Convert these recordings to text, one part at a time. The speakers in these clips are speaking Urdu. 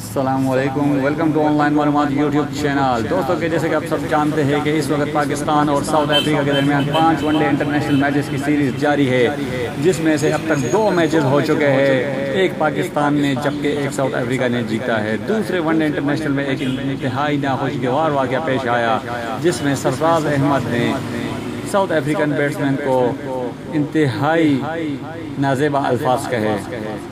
السلام علیکم، ویلکم ٹو آن لائن معلومات یوٹیوب چینل۔ دوستوں کے جیسے کہ آپ سب جانتے ہیں کہ اس وقت پاکستان اور ساؤتھ افریقہ کے درمیان 5 ون ڈے انٹرنیشنل میچز کی سیریز جاری ہے، جس میں سے اب تک 2 میچز ہو چکے ہیں، ایک پاکستان نے جبکہ ایک ساؤتھ افریقہ نے جیتا ہے۔ دوسرے ون ڈے انٹرنیشنل میں ایک انتہائی ناخوشگوار واقعہ پیش آیا، جس میں سرفراز احمد نے ساؤتھ افریقن بیٹسمین کو انتہائی نازیبا الفاظ کہے،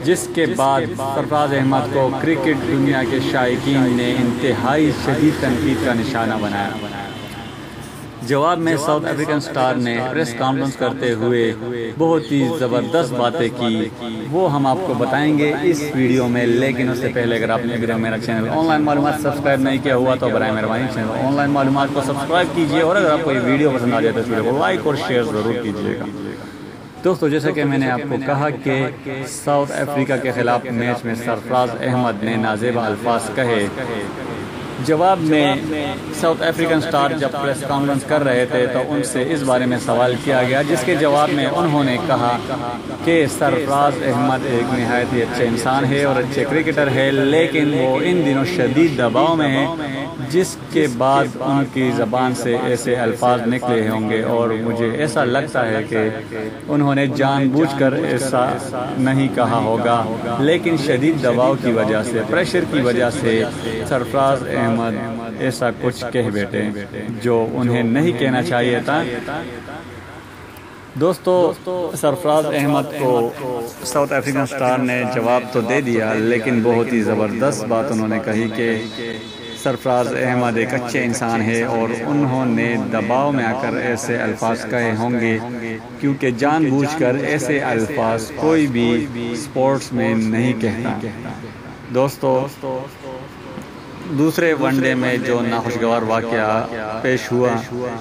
جس کے بعد سرفراز احمد کو کرکٹ دنیا کے شائقین نے انتہائی شدید تنقید کا نشانہ بنایا۔ جواب میں ساؤتھ افریقن سٹار نے پریس کانفرنس کرتے ہوئے بہت ہی زبردست باتیں کی، وہ ہم آپ کو بتائیں گے اس ویڈیو میں، لیکن اس سے پہلے اگر آپ نے ابھی تک میرا چینل آن لائن معلومات سبسکرائب نہیں کیا ہوا تو برائے مہربانی چینل آن لائن معلومات کو سبسکرائب کیجیے، اور اگر آپ کو یہ ویڈیو پسند آ جائے تو اس ویڈیو کو لائک اور شیئر ضرور کیجیے گا۔ دوستو، جیسا کہ میں نے آپ کو کہا کہ ساؤتھ افریقہ کے خلاف میچ میں سرفراز احمد نے نازیبا الفاظ کہے۔ جواب میں ساؤتھ افریقن سٹار جب پریس کانفرنس کر رہے تھے تو ان سے اس بارے میں سوال کیا گیا، جس کے جواب میں انہوں نے کہا کہ سرفراز احمد ایک نہایت ہی اچھے انسان ہے اور اچھے کرکٹر ہے، لیکن وہ ان دنوں شدید دباؤ میں ہیں، جس کے بعد ان کی زبان سے ایسے الفاظ نکلے ہوں گے، اور مجھے ایسا لگتا ہے کہ انہوں نے جان بوجھ کر ایسا نہیں کہا ہوگا، لیکن شدید دباؤ کی وجہ سے، پریشر کی وجہ سے سرفراز احمد ایسا کچھ کہہ بیٹھے جو انہیں نہیں کہنا چاہیے تھا۔ دوستو، سرفراز احمد کو ساؤتھ افریقن سٹار نے جواب تو دے دیا، لیکن بہت ہی زبردست بات انہوں نے کہی کہ سرفراز احمد ایک اچھے انسان ہے اور انہوں نے دباؤ میں آ کر ایسے الفاظ کہے ہوں گے، کیونکہ جان بوجھ کر ایسے الفاظ کوئی بھی سپورٹس میں نہیں کہتا۔ دوستو، دوسرے ون ڈے میں جو ناخوشگوار واقعہ پیش ہوا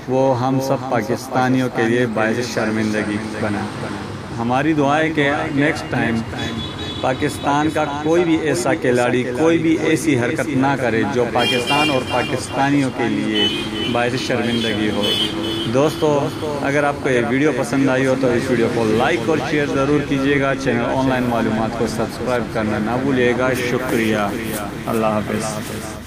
وہ ہم سب پاکستانیوں کے لیے باعث شرمندگی بنا۔ ہماری دعا ہے کہ نیکسٹ ٹائم پاکستان کا کوئی بھی ایسا کھلاڑی کوئی بھی ایسی حرکت نہ کرے جو پاکستان اور پاکستانیوں کے لیے باعث شرمندگی ہو۔ دوستو، اگر آپ کو یہ ویڈیو پسند آئی ہو تو اس ویڈیو کو لائک اور شیئر ضرور کیجیے گا، چینل آن لائن معلومات کو سبسکرائب کرنا نہ بھولیے گا۔ شکریہ، اللہ حافظ۔